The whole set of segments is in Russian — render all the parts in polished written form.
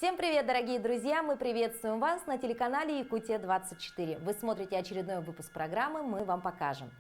Всем привет, дорогие друзья! Мы приветствуем вас на телеканале Якутия-24. Вы смотрите очередной выпуск программы «Мы вам покажем».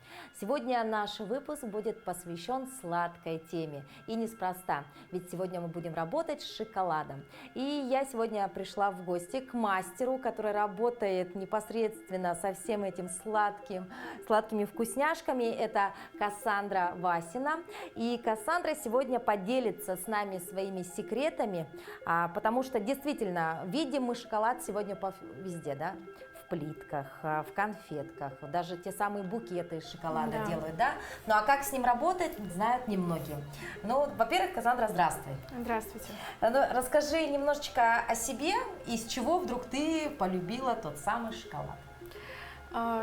Сегодня наш выпуск будет посвящен сладкой теме. И неспроста, ведь сегодня мы будем работать с шоколадом. И я сегодня пришла в гости к мастеру, который работает непосредственно со всем этим сладкими вкусняшками. Это Кассандра Васина. И Кассандра сегодня поделится с нами своими секретами, потому что действительно, видим мы шоколад сегодня везде, да? В плитках, в конфетках, даже те самые букеты из шоколада делают, да? Ну а как с ним работать, знают немногие. Ну, во-первых, Кассандра, здравствуй. Здравствуйте. Ну, расскажи немножечко о себе, из чего вдруг ты полюбила тот самый шоколад.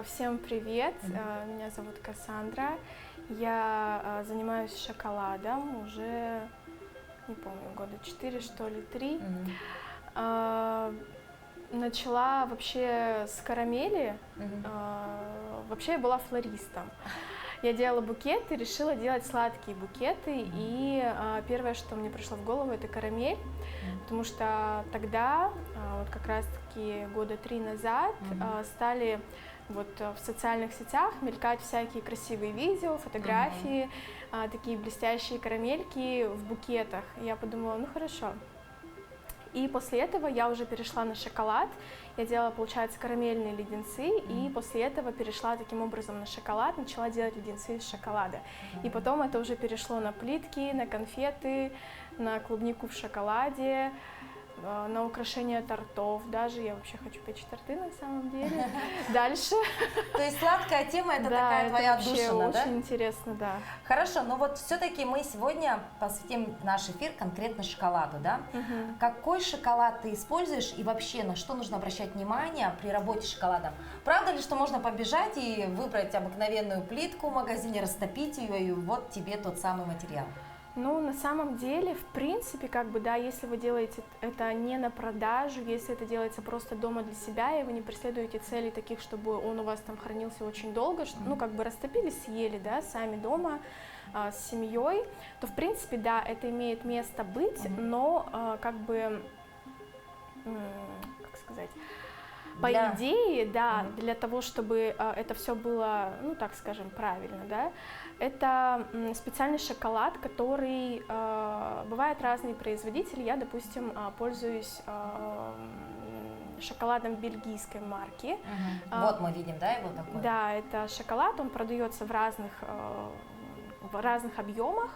Всем привет, меня зовут Кассандра. Я занимаюсь шоколадом уже, не помню, года 4, что ли, 3. Начала вообще с карамели. Вообще я была флористом. Я делала букеты, решила делать сладкие букеты. И первое, что мне пришло в голову, это карамель. Потому что тогда, вот как раз-таки года 3 назад, стали вот в социальных сетях мелькать всякие красивые видео, фотографии, такие блестящие карамельки в букетах. И я подумала, ну хорошо. И после этого я уже перешла на шоколад. Я делала, получается, карамельные леденцы, и после этого перешла таким образом на шоколад, начала делать леденцы из шоколада. И потом это уже перешло на плитки, на конфеты, на клубнику в шоколаде, на украшение тортов. Даже я вообще хочу печь торты на самом деле. Дальше. То есть сладкая тема — это такая твоя отдушина, да? Очень интересно, да. Хорошо, но вот все-таки мы сегодня посвятим наш эфир конкретно шоколаду, да? Какой шоколад ты используешь и вообще на что нужно обращать внимание при работе с шоколадом? Правда ли, что можно побежать и выбрать обыкновенную плитку в магазине, растопить ее, и вот тебе тот самый материал? Ну, на самом деле, в принципе, как бы, да, если вы делаете это не на продажу, если это делается просто дома для себя, и вы не преследуете целей таких, чтобы он у вас там хранился очень долго, ну, как бы растопили, съели, да, сами дома, с семьей, то, в принципе, да, это имеет место быть, но, как бы, как сказать... По идее, да, для того, чтобы это все было, ну, так скажем, правильно, да, это специальный шоколад, который, бывают разные производители. Я, допустим, пользуюсь шоколадом бельгийской марки. Вот мы видим, да, его такой? Да, это шоколад, он продается в разных объемах.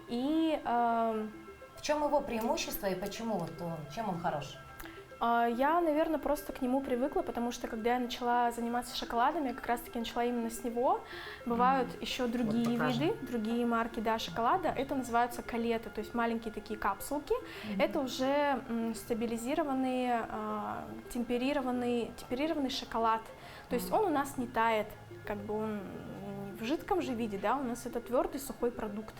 И в чем его преимущество и почему вот чем он хорош? Я, наверное, просто к нему привыкла, потому что когда я начала заниматься шоколадом, я как раз-таки начала именно с него. Бывают еще другие виды, другие марки, да, шоколада. Это называются калеты, то есть маленькие такие капсулки. Это уже стабилизированный, темперированный шоколад. То есть он у нас не тает, как бы он в жидком же виде, да, у нас это твердый сухой продукт.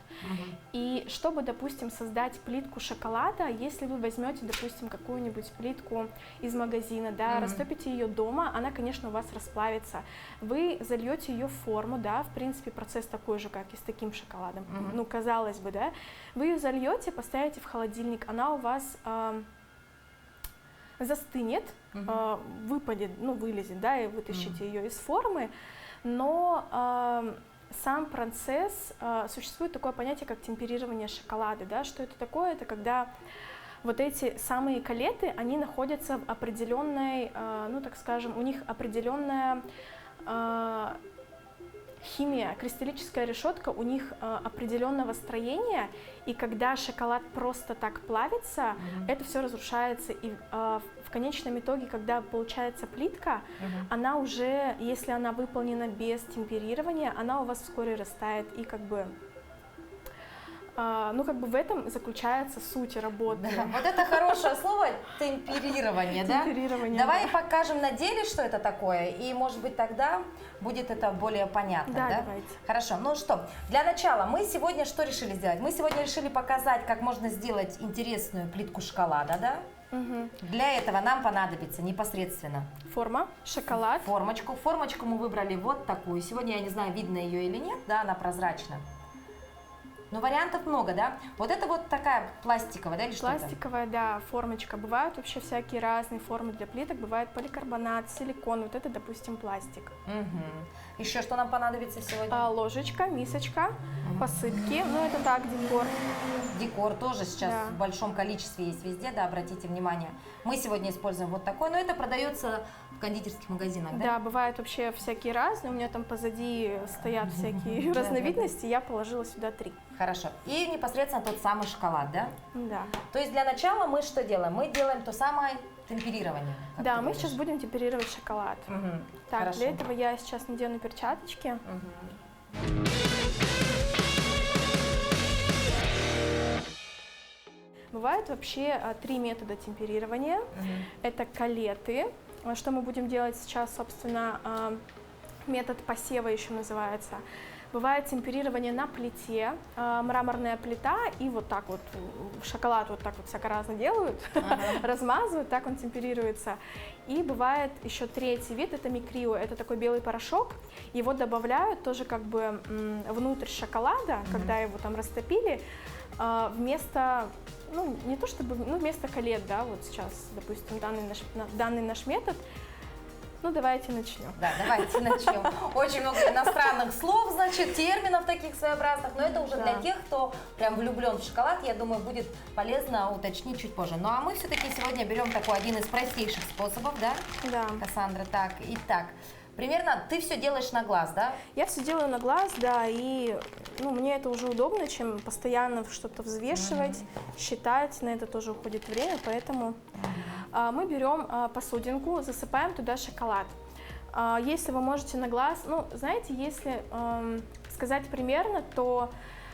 И чтобы, допустим, создать плитку шоколада, если вы возьмете, допустим, какую-нибудь плитку из магазина, да, растопите ее дома, она, конечно, у вас расплавится. Вы зальете ее в форму, да, в принципе, процесс такой же, как и с таким шоколадом, ну, казалось бы, да. Вы ее зальете, поставите в холодильник, она у вас застынет, выпадет, ну, вылезет, да, и вытащите ее из формы. Но сам процесс, существует такое понятие, как темперирование шоколада, да, что это такое? Это когда вот эти самые калеты, они находятся в определенной, ну, так скажем, у них определенная химия, кристаллическая решетка у них определенного строения, и когда шоколад просто так плавится, это все разрушается, и в конечном итоге, когда получается плитка, она уже, если она выполнена без темперирования, она у вас вскоре растает, и как бы... ну, как бы в этом заключается суть работы. Да, вот это хорошее слово — темперирование, да? Темперирование, давай покажем на деле, что это такое, и, может быть, тогда будет это более понятно, да? Давайте. Хорошо, ну что, для начала мы сегодня что решили сделать? Мы сегодня решили показать, как можно сделать интересную плитку шоколада, да? Для этого нам понадобится непосредственно форма, шоколад. Формочку. Формочку мы выбрали вот такую. Сегодня, я не знаю, видно ее или нет, да, она прозрачна. Ну, вариантов много, да? Вот это вот такая пластиковая, да, или что-то? Пластиковая, да, формочка. Бывают вообще всякие разные формы для плиток. Бывает поликарбонат, силикон. Вот это, допустим, пластик. Угу. Еще что нам понадобится сегодня? Ложечка, мисочка, посыпки. Ну, это так, декор. Декор тоже сейчас Да. в большом количестве есть везде, да, обратите внимание. Мы сегодня используем вот такой, но это продается в кондитерских магазинах, да? Да, бывают вообще всякие разные. У меня там позади стоят всякие Да, разновидности. Я положила сюда 3. Хорошо. И непосредственно тот самый шоколад, да? Да. То есть для начала мы что делаем? Мы делаем то самое темперирование. как Да, ты мы говоришь. сейчас будем темперировать шоколад. Мгм. Так, Хорошо. для этого я сейчас надену перчаточки. Мгм. Бывает вообще 3 метода темперирования. Мгм. Это калеты. Что мы будем делать сейчас, собственно, метод посева еще называется. Бывает темперирование на плите, мраморная плита, и вот так вот шоколад вот так вот всяко-разно делают, размазывают, так он темперируется. И бывает еще третий вид, это микрио, это такой белый порошок, его добавляют тоже как бы внутрь шоколада, когда его там растопили, вместо, ну не то чтобы, ну вместо калет, да, вот сейчас, допустим, данный наш метод. Ну, давайте начнем. Да, давайте начнем. Очень много иностранных слов, значит, терминов таких своеобразных, но это уже для Да. тех, кто прям влюблен в шоколад, я думаю, будет полезно уточнить чуть позже. Ну, а мы все-таки сегодня берем такой один из простейших способов, да, Да. Кассандра? Так, итак, примерно ты все делаешь на глаз, да? Я все делаю на глаз, да, и ну, мне это уже удобно, чем постоянно что-то взвешивать, считать, на это тоже уходит время, поэтому мы берем посудинку, засыпаем туда шоколад. Если вы можете на глаз, ну, знаете, если сказать примерно, то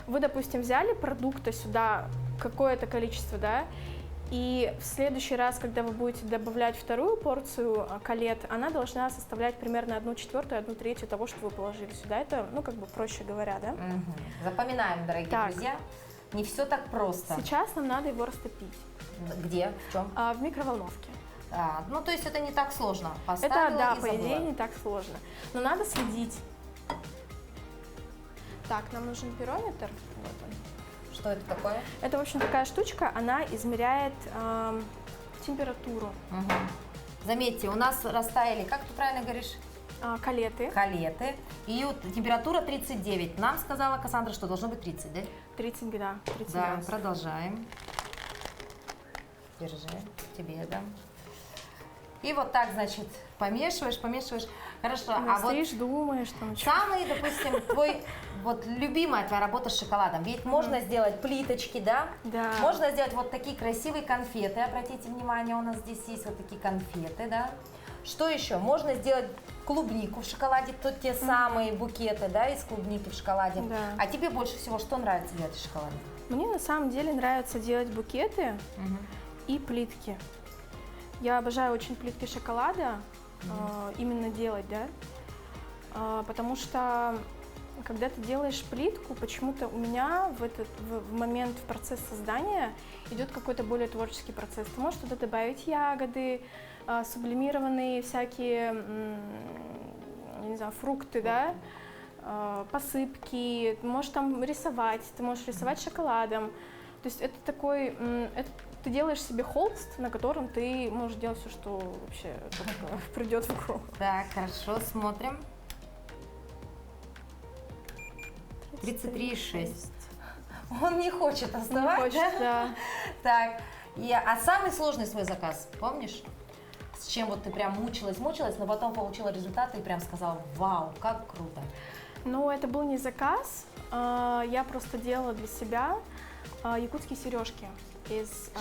вы, допустим, взяли продукта сюда какое-то количество, да, и в следующий раз, когда вы будете добавлять вторую порцию калет, она должна составлять примерно 1/4, 1/3 того, что вы положили сюда. Это, ну, как бы проще говоря, да? Мгм. Запоминаем, дорогие Так. друзья, не все так просто. Сейчас нам надо его растопить Где? В чем? в микроволновке. Ну, то есть это не так сложно. Это, Поставила да, и по идее, забыла. не так сложно. Но надо следить. Так, нам нужен пирометр. Вот он. Что это такое? Это, в общем, такая штучка, она измеряет температуру. Мгм. Заметьте, у нас растаяли, как ты правильно говоришь, Калеты калеты. И вот температура 39. Нам сказала Кассандра, что должно быть 30, да? 30, да, 30 Да, градусов. продолжаем. Держи, тебе дам. И вот так, значит, помешиваешь. Хорошо, а вот Стоишь, думаешь, там, что. самый, допустим, твой, вот любимая твоя работа с шоколадом. Ведь можно сделать плиточки, да? Да. Можно сделать вот такие красивые конфеты. Обратите внимание, у нас здесь есть вот такие конфеты, да? Что еще? Можно сделать клубнику в шоколаде, тут те самые букеты, да, из клубники в шоколаде. Да. А тебе больше всего что нравится делать в шоколаде? Мне на самом деле нравится делать букеты и плитки. Я обожаю очень плитки шоколада, именно делать, да, потому что когда ты делаешь плитку, почему-то у меня в момент, в процесс создания идет какой-то более творческий процесс. Ты можешь туда добавить ягоды, сублимированные всякие, я не знаю, фрукты, да, посыпки, ты можешь там рисовать, ты можешь рисовать шоколадом. То есть это такой, ты делаешь себе холст, на котором ты можешь делать все, что вообще только придет в голову. Так, хорошо, смотрим. 33,6. Он не хочет Не оставать, хочешь, да? да. Так, а самый сложный свой заказ, помнишь? С чем вот ты прям мучилась, но потом получила результаты и прям сказала: вау, как круто. Ну, это был не заказ, я просто делала для себя якутские сережки из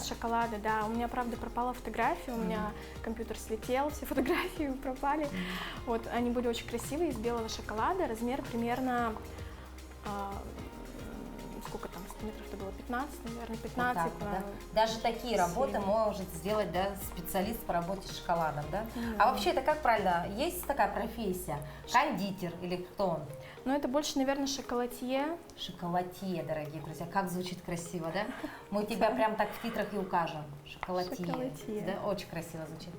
шоколада, да. У меня, правда, пропала фотография, у меня компьютер слетел, все фотографии пропали. Вот, они были очень красивые, из белого шоколада, размер примерно, сколько там, сантиметров-то было, 15, наверное, 15. Вот так вот, да? Даже такие работы может сделать, да, специалист по работе с шоколадом, да? А вообще это как правильно? Есть такая профессия? Кондитер или кто он? Но это больше, наверное, шоколатье. Шоколатье, дорогие друзья. Как звучит красиво, да? Мы тебя прям так в титрах и укажем. Шоколатье. Шоколатье. Да, очень красиво звучит.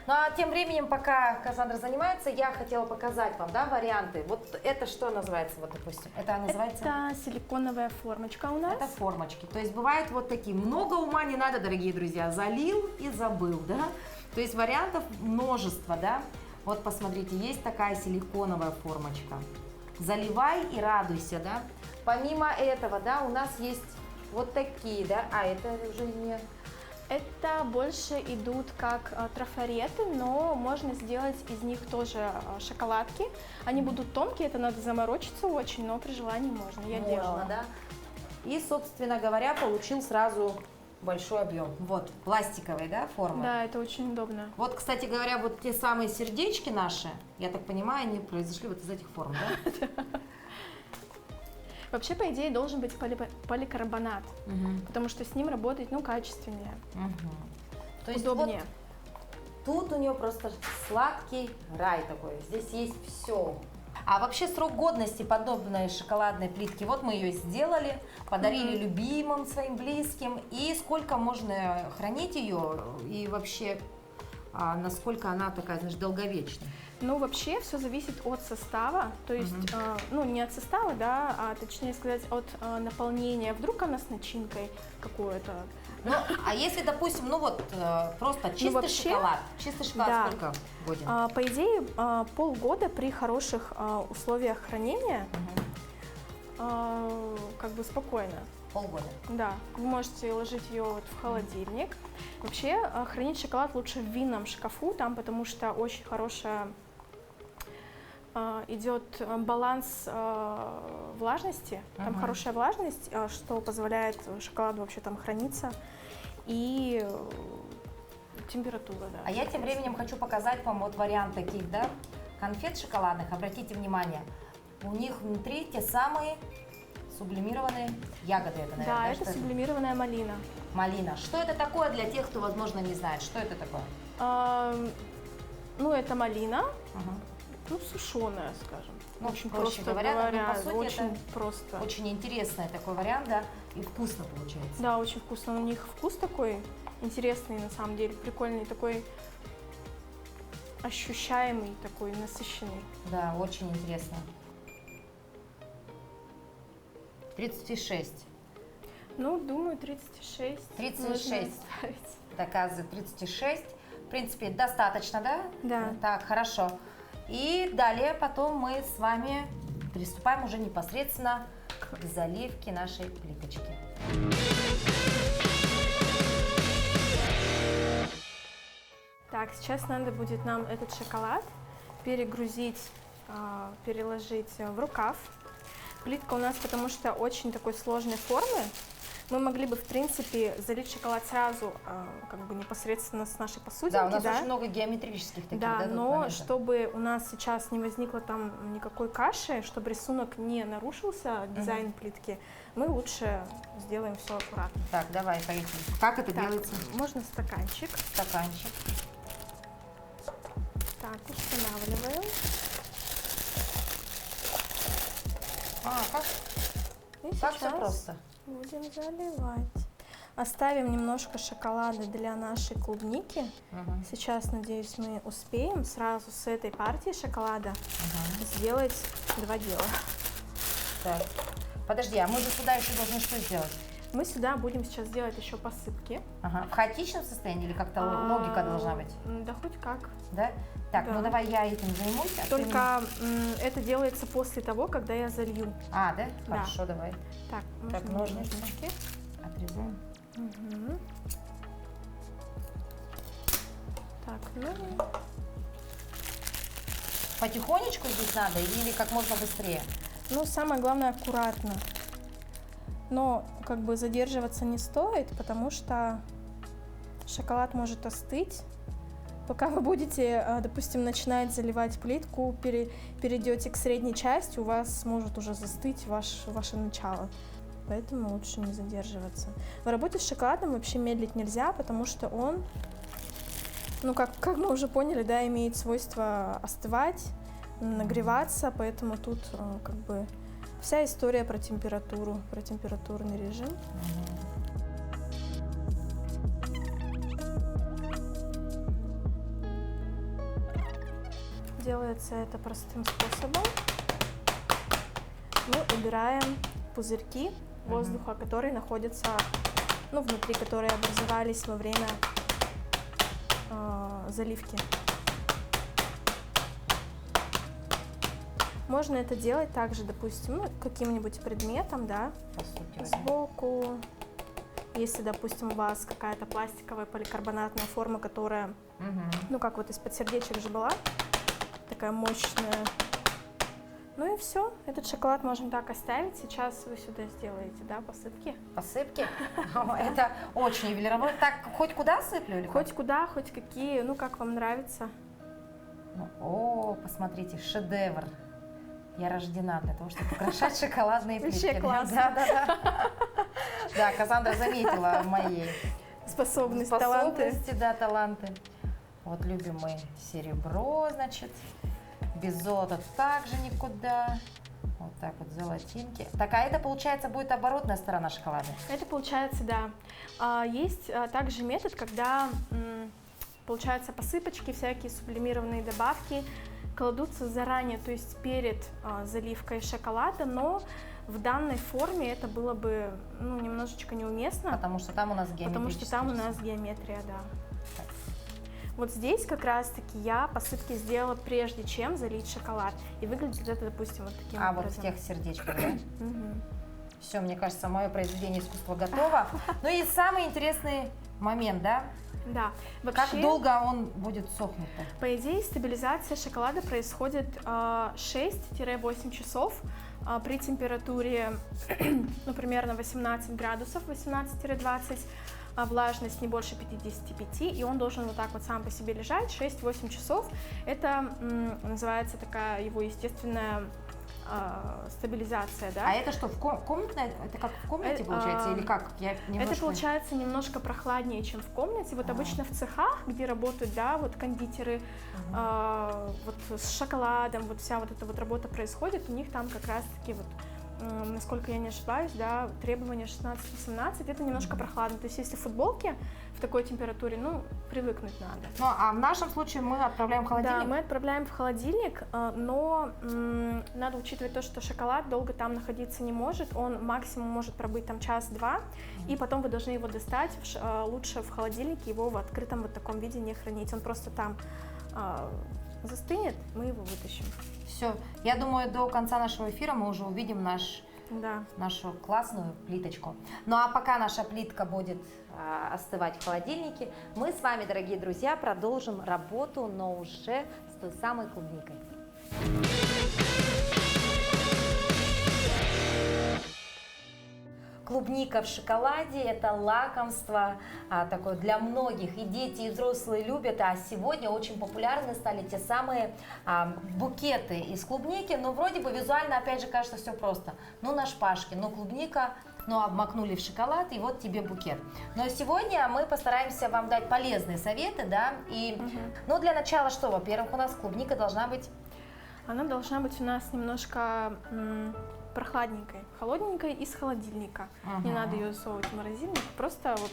Ну а тем временем, пока Кассандра занимается, я хотела показать вам, да, варианты. Вот это что называется, вот, допустим? Это называется? Это силиконовая формочка у нас. Это формочки. То есть бывает вот такие. Много ума не надо, дорогие друзья. Залил и забыл, да? То есть вариантов множество, да? Вот посмотрите, есть такая силиконовая формочка. Заливай и радуйся, да? Помимо этого, да, у нас есть вот такие, да? А, это уже не... Это больше идут как трафареты, но можно сделать из них тоже шоколадки. Они будут тонкие, это надо заморочиться очень, но при желании можно. Я делала. Да? И, собственно говоря, получил сразу большой объем. Вот, пластиковые, да, формы? Да, это очень удобно. Вот, кстати говоря, вот те самые сердечки наши, я так понимаю, они произошли вот из этих форм, да? Вообще, по идее, должен быть поликарбонат, потому что с ним работать, ну, качественнее, То есть удобнее. Вот тут у нее просто сладкий рай такой, здесь есть все. А вообще срок годности подобной шоколадной плитки, вот мы ее сделали, подарили любимым своим близким, и сколько можно хранить ее, и вообще насколько она такая, знаешь, долговечная? Ну, вообще, все зависит от состава, то есть, ну, не от состава, да, а точнее сказать, от наполнения. Вдруг она с начинкой какой-то. Ну, а если, допустим, ну вот, просто чистый вообще, шоколад да. сколько годен? По идее, полгода при хороших условиях хранения, как бы спокойно. Полгода. Да, вы можете ложить ее вот в холодильник. Вообще, хранить шоколад лучше в винном шкафу, там, потому что очень хорошая идет баланс влажности, там хорошая влажность, что позволяет шоколаду вообще там храниться, и температура, да. А я тем временем хочу показать вам вот вариант таких, да, конфет шоколадных. Обратите внимание, у них внутри те самые сублимированные ягоды. Это, наверное, да, это сублимированная малина. Малина. Что это такое для тех, кто, возможно, не знает? Что это такое? Ну, это малина, ну, сушеная, скажем. Ну, очень проще просто говоря, по сути, очень это просто. Очень интересный такой вариант, да, и вкусно получается. Да, очень вкусно. У них вкус такой интересный, на самом деле, прикольный, такой ощущаемый, такой насыщенный. Да, очень интересно. 36. Ну, думаю, 36. 36. Доказывает 36. В принципе, достаточно, да? Да. Так, хорошо. И далее потом мы с вами приступаем уже непосредственно к заливке нашей плиточки. Так, сейчас надо будет нам этот шоколад перегрузить, переложить в рукав. Плитка у нас, потому что очень такой сложной формы. Мы могли бы, в принципе, залить шоколад сразу, как бы непосредственно с нашей посудинки. Да, у нас очень много геометрических таких. Да, но моментов. чтобы у нас сейчас не возникло там никакой каши, чтобы рисунок не нарушился, дизайн плитки, мы лучше сделаем все аккуратно. Так, давай, поехали. Как это делается? Можно стаканчик. Стаканчик. Так, устанавливаем. Как? И Как все сейчас просто. будем заливать. Оставим немножко шоколада для нашей клубники. Сейчас, надеюсь, мы успеем сразу с этой партии шоколада сделать два дела. Так. Подожди, а мы же сюда еще должны что сделать? Мы сюда будем сейчас делать еще посыпки. В хаотичном состоянии или как-то логика должна быть? Да хоть как. Да? Так, Да. ну давай я этим займусь. А ты Только это делается после того, когда я залью. мне- А, да? Да. Хорошо, давай. Так, Так, нужны ножницы. ножнички. Отрезаем. Так, ну, Потихонечку здесь надо или как можно быстрее? ну, самое главное аккуратно. Но как бы задерживаться не стоит, потому что шоколад может остыть. Пока вы будете, допустим, начинать заливать плитку, перейдете к средней части, у вас может уже застыть ваше начало. Поэтому лучше не задерживаться. В работе с шоколадом вообще медлить нельзя, потому что он, ну как мы уже поняли, да, имеет свойство остывать. нагреваться, поэтому тут как бы вся история про температуру, про температурный режим. Делается это простым способом. Мы убираем пузырьки воздуха, которые находятся, ну, внутри, которые образовались во время заливки. Можно это делать также, допустим, ну, каким-нибудь предметом, да, сбоку. Если, допустим, у вас какая-то пластиковая поликарбонатная форма, которая, ну, как вот из-под сердечек же была, такая мощная. Ну и все, этот шоколад можем так оставить. Сейчас вы сюда сделаете, да, посыпки. Посыпки? Это очень ювелирово. Так, хоть куда сыплю? Хоть куда, хоть какие, ну, как вам нравится. О, посмотрите, шедевр. Я рождена для того, чтобы украшать шоколадные плитки. Вообще классно. Да, Кассандра заметила мои способности, да, таланты. Вот любим мы серебро, значит, без золота также никуда. Вот так вот золотинки. Так, а это, получается, будет оборотная сторона шоколада? Это получается, да. Есть также метод, когда, получается, посыпочки, всякие сублимированные добавки кладутся заранее, то есть перед заливкой шоколада, но в данной форме это было бы, ну, немножечко неуместно. Потому что там у нас геометрия. Потому что там у нас геометрия, да. Так. Вот здесь как раз-таки я посыпки сделала прежде, чем залить шоколад. И выглядит это, допустим, вот таким образом. Вот в тех сердечках, да? Все, мне кажется, мое произведение искусства готово. Ну и самый интересный момент, да? Да. Вообще, как долго он будет сохнуть? По идее, стабилизация шоколада происходит 6-8 часов при температуре, ну, примерно 18 градусов, 18-20, влажность не больше 55, и он должен вот так вот сам по себе лежать 6-8 часов. Это называется такая его естественная стабилизация, да. А это что, в комнатной? Это как в комнате получается или как? Это получается немножко прохладнее, чем в комнате. Вот обычно в цехах, где работают, да, вот кондитеры, вот с шоколадом, вот вся вот эта вот работа происходит, у них там как раз-таки вот, насколько я не ошибаюсь, да, требования 16-18, это немножко прохладно. То есть если в футболке в такой температуре, ну, привыкнуть надо. Ну, а в нашем случае мы отправляем в холодильник? Да, мы отправляем в холодильник, но надо учитывать то, что шоколад долго там находиться не может, он максимум может пробыть там час-два, и потом вы должны его достать, лучше в холодильнике его в открытом вот таком виде не хранить, он просто там застынет, мы его вытащим. Все, я думаю, до конца нашего эфира мы уже увидим нашу классную плиточку. Ну а пока наша плитка будет остывать в холодильнике, мы с вами, дорогие друзья, продолжим работу, но уже с той самой клубникой. Клубника в шоколаде – это лакомство такое для многих, и дети, и взрослые любят, а сегодня очень популярны стали те самые букеты из клубники, но вроде бы визуально, опять же, кажется, все просто. Ну, на шпажке, ну, клубника, ну, обмакнули в шоколад, и вот тебе букет. Но сегодня мы постараемся вам дать полезные советы, да, и, ну, для начала что, во-первых, у нас клубника должна быть… Она должна быть у нас немножко… прохладненькой, холодненькой из холодильника. Не надо ее засовывать в морозильник, просто вот,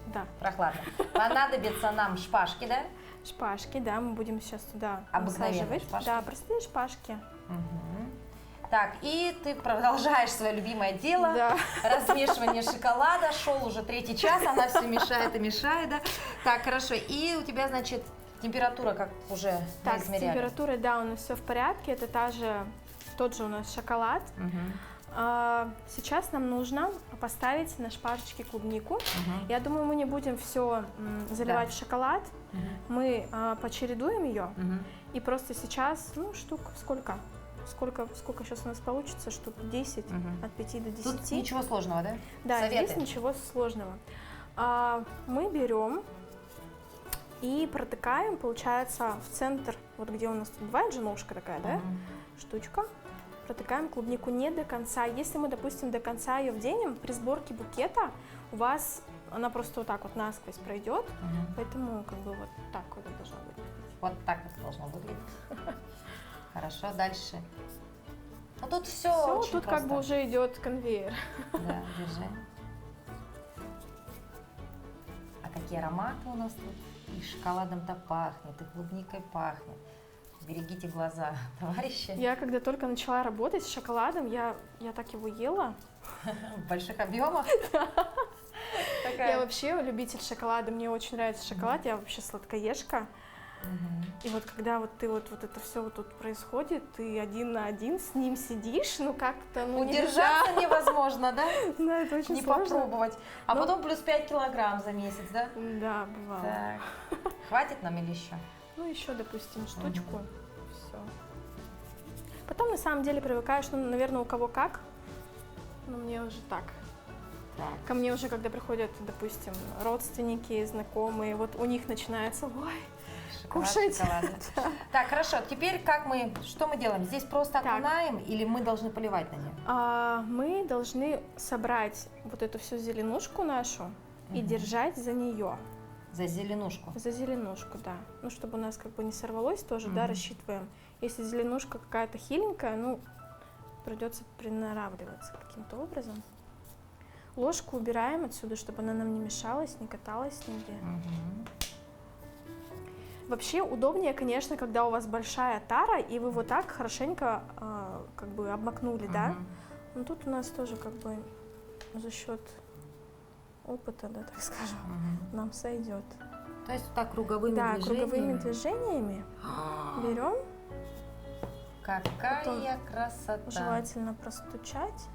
да. Прохладно. Понадобятся нам шпажки, да? Шпажки, да, мы будем сейчас туда насаживать. Да, простые шпажки. Так, и ты продолжаешь свое любимое дело, да. Размешивание шоколада, шел уже 3-й час, она все мешает и мешает, да? Так, хорошо, и у тебя, значит, температура как уже так, измеряли? Так, температура, да, у нас все в порядке, это тот же у нас шоколад. Сейчас нам нужно поставить на шпажечке клубнику. Я думаю, мы не будем все заливать в шоколад. Мы почередуем ее. И просто сейчас, ну, штук сколько сейчас у нас получится? Штук 10, от 5 до 10. Тут ничего сложного, да? Да, Советы? Здесь ничего сложного. Мы берем и протыкаем, получается, в центр, вот где у нас тут бывает же ножка такая, да, штучка. Протыкаем клубнику не до конца. Если мы, допустим, до конца ее вденем, при сборке букета у вас она просто вот так вот насквозь пройдет, поэтому как бы вот так вот должна выглядеть. Вот так вот должно выглядеть. Хорошо, дальше. Ну тут все Все, очень тут просто. как бы уже идет конвейер. Да, держи. А какие ароматы у нас тут? И шоколадом-то пахнет, и клубникой пахнет. Берегите глаза, товарищи. Я когда только начала работать с шоколадом, я так его ела. В больших объемах. Я вообще любитель шоколада, мне очень нравится шоколад, я вообще сладкоежка. И вот когда вот ты вот это все вот тут происходит, ты один на один с ним сидишь, ну как-то, ну Удержаться невозможно, да? Да, это очень Не сложно. попробовать. А Ну, потом плюс 5 килограмм за месяц, да? Да, бывало. Так. Хватит нам или еще? Ну еще, допустим, штучку. Все. Потом на самом деле привыкаешь, ну, наверное, у кого как. Но мне уже так. Так. Ко мне уже, когда приходят, допустим, родственники, знакомые, вот у них начинается, ой, Шоколад, кушать. шоколады. Так, хорошо. Теперь что мы делаем? Здесь просто Так. окунаем или мы должны поливать на нее? Мы должны собрать вот эту всю зеленушку нашу и держать за нее, За зеленушку. за зеленушку, да. Ну, чтобы у нас как бы не сорвалось тоже, да, рассчитываем. Если зеленушка какая-то хиленькая, ну, придется приноравливаться каким-то образом. Ложку убираем отсюда, чтобы она нам не мешалась, не каталась нигде. Вообще удобнее, конечно, когда у вас большая тара, и вы вот так хорошенько как бы обмакнули, да? Но тут у нас тоже как бы за счет опыта, да, так скажем, нам сойдет. То есть так круговыми Да, движениями. круговыми движениями берем, Какая Потом красота. желательно простучать.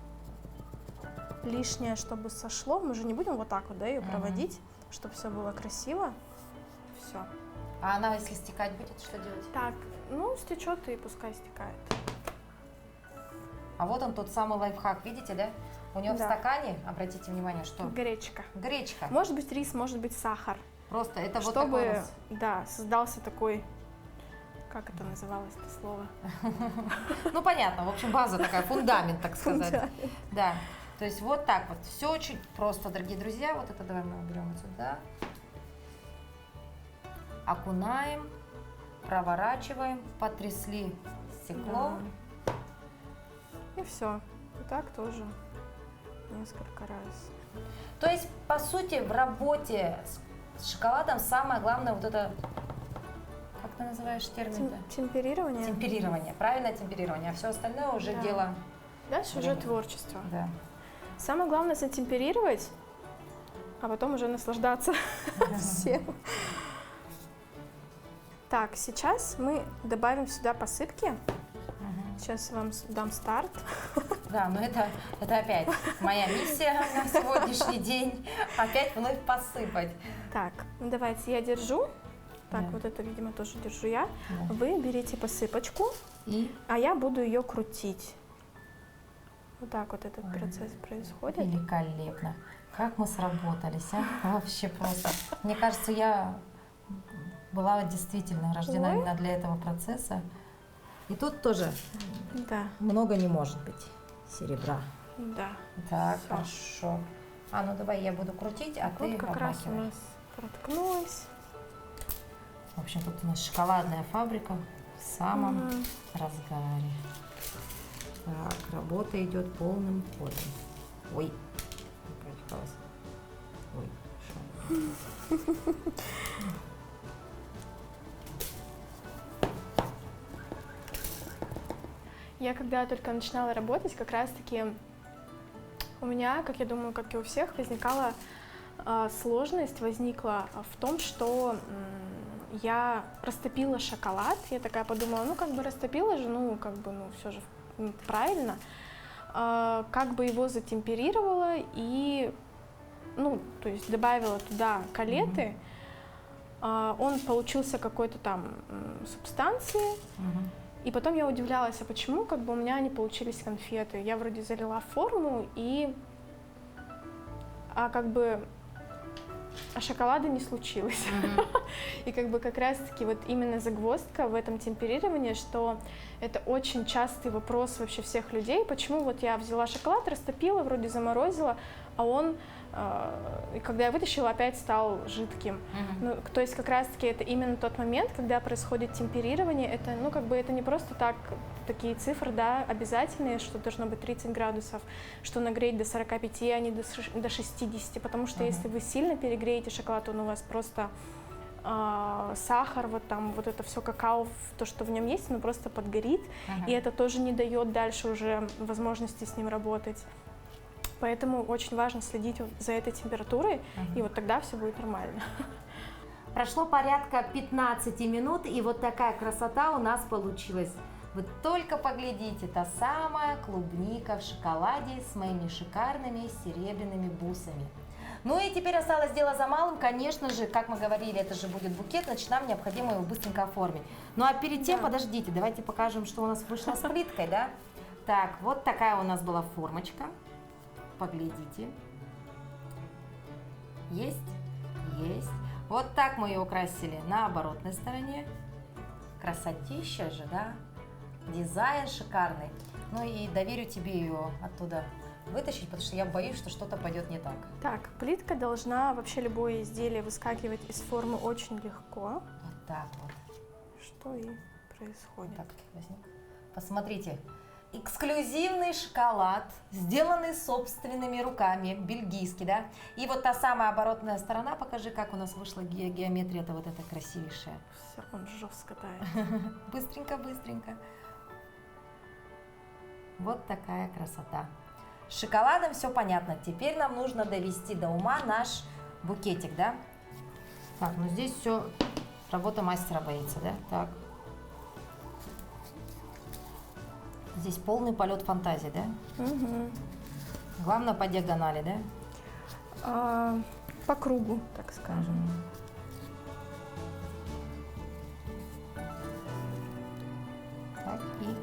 Лишнее, чтобы сошло. Мы же не будем вот так вот, да, ее проводить, чтобы все было красиво. Все. А она, если стекать будет, что делать? Так, ну, стечет и пускай стекает. А вот он тот самый лайфхак, видите, да? У него в Да. стакане, обратите внимание, что? Гречка. Гречка. Может быть рис, может быть сахар. Просто это вот такой у Чтобы, нас. да, создался такой, как это называлось это слово? Ну, понятно, в общем, база такая, фундамент, так сказать. Фундамент. Да. То есть вот так вот. Все очень просто, дорогие друзья. Вот это давай мы уберем вот сюда. Окунаем, проворачиваем, потрясли стекло. Да. И все. И так тоже несколько раз. То есть, по сути, в работе с шоколадом самое главное вот это, как ты называешь термин-то? Темперирование. Темперирование, правильное темперирование, а все остальное уже Да. дело. Дальше уже творчество. Да. Самое главное затемперировать, а потом уже наслаждаться всем. Так, сейчас мы добавим сюда посыпки. Сейчас я вам дам старт. Да, но это опять моя миссия на сегодняшний день. Опять вновь посыпать. Так, ну давайте я держу. Так, Да. вот это, видимо, тоже держу я. Да. Вы берите посыпочку, И а я буду ее крутить. Вот так вот этот процесс происходит. великолепно. Как мы сработались, а? Вообще просто. Мне кажется, я была действительно рождена Ой. именно для этого процесса. И тут тоже Да, много не может быть серебра. да. Так, Всё. хорошо. А ну давай я буду крутить, а ты Вот как раз у обмакивай. нас проткнулось. В общем, тут у нас шоколадная фабрика в самом Мгм. разгаре. Так, работа идет полным ходом. Ой, проехалась. Ой, что? Я когда только начинала работать, как раз-таки у меня, как я думаю, как и у всех, возникала сложность возникла в том, что я растопила шоколад. Я такая подумала, ну как бы растопила же, ну как бы, ну все же правильно. Как бы его затемперировала и, ну, то есть добавила туда калеты. Он получился какой-то там субстанции. И потом я удивлялась, а почему как бы у меня не получились конфеты? Я вроде залила форму, а шоколада не случилось. И как бы как раз-таки вот именно загвоздка в этом темперировании, что это очень частый вопрос вообще всех людей, почему вот я взяла шоколад, растопила, вроде заморозила, а он, и когда я вытащила, опять стал жидким. Ну, то есть как раз-таки это именно тот момент, когда происходит темперирование, это, ну, как бы это не просто так, такие цифры, да, обязательные, что должно быть 30 градусов, что нагреть до 45, а не до 60, потому что если вы сильно перегреете шоколад, он у вас просто сахар, вот там, вот это все какао, то, что в нем есть, оно просто подгорит, и это тоже не дает дальше уже возможности с ним работать. Поэтому очень важно следить вот за этой температурой, и вот тогда все будет нормально. Прошло порядка 15 минут, и вот такая красота у нас получилась. Вы только поглядите, та самая клубника в шоколаде с моими шикарными серебряными бусами. Ну и теперь осталось дело за малым, конечно же, как мы говорили, это же будет букет, значит, нам необходимо его быстренько оформить. Ну а перед тем, подождите, давайте покажем, что у нас вышло с плиткой, да? Так, вот такая у нас была формочка, поглядите. Есть? Есть. Вот так мы ее украсили на оборотной стороне. Красотища же, да? Дизайн шикарный. Ну и доверю тебе ее оттуда вытащить, потому что я боюсь, что что-то пойдет не так. Так, плитка должна, вообще любое изделие выскакивать из формы очень легко. Вот так вот. Что и происходит. Так, возьми. Посмотрите, эксклюзивный шоколад, сделанный собственными руками, бельгийский, да? И вот та самая оборотная сторона, покажи, как у нас вышла геометрия, это вот эта красивейшая. Все, он жестко тает. Быстренько, быстренько. Вот такая красота. С шоколадом все понятно. Теперь нам нужно довести до ума наш букетик, да? Так, ну здесь все работа мастера боится, да? Так. Здесь полный полет фантазии, да? Угу. Главное по диагонали, да? По кругу, так скажем. Так, и...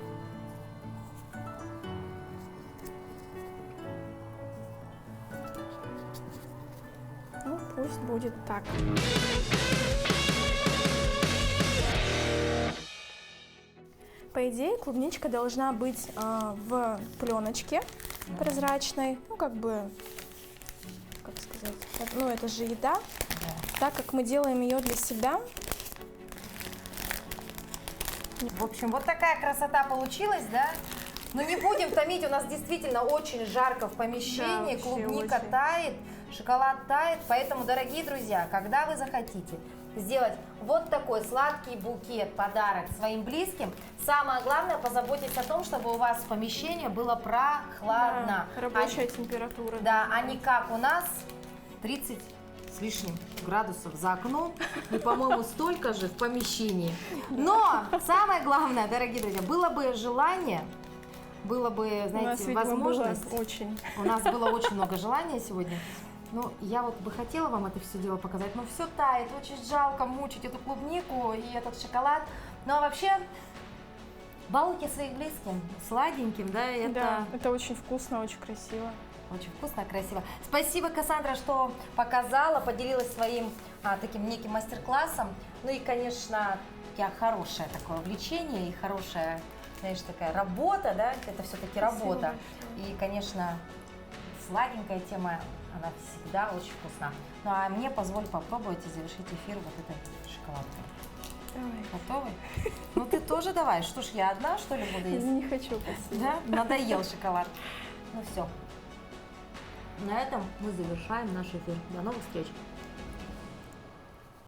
Ну, пусть будет так. По идее, клубничка должна быть в пленочке прозрачной, ну, как бы, как сказать, ну, это же еда. Так как мы делаем ее для себя. В общем, вот такая красота получилась, да? Но не будем томить, у нас действительно очень жарко в помещении, Да, клубника очень. тает, шоколад тает, поэтому, дорогие друзья, когда вы захотите сделать вот такой сладкий букет, подарок своим близким, самое главное, позаботьтесь о том, чтобы у вас в помещении было прохладно. Да, рабочая температура. Да, а не как у нас 30 с лишним градусов за окном и, по-моему, столько же в помещении. Но самое главное, дорогие друзья, было бы желание, было бы, знаете, возможность. Очень. У нас было очень много желания сегодня. Ну, я вот бы хотела вам это все дело показать, но все тает, очень жалко мучить эту клубнику и этот шоколад. Ну, а вообще, балуйте своих близких сладеньким, да, Да, это очень вкусно, очень красиво. Очень вкусно, красиво. Спасибо, Кассандра, что показала, поделилась своим таким неким мастер-классом. Ну и, конечно, хорошее такое увлечение и хорошая, знаешь, такая работа, да, это все-таки работа. И, конечно, сладенькая тема, она всегда очень вкусна. Ну а мне позволь попробовать и завершить эфир вот этой шоколадкой. Давай. Готовы? Ну ты тоже давай. Что ж, я одна, что ли, буду есть? Не хочу, спасибо. Да? Надоел шоколад. Ну все. На этом мы завершаем наш эфир. До новых встреч.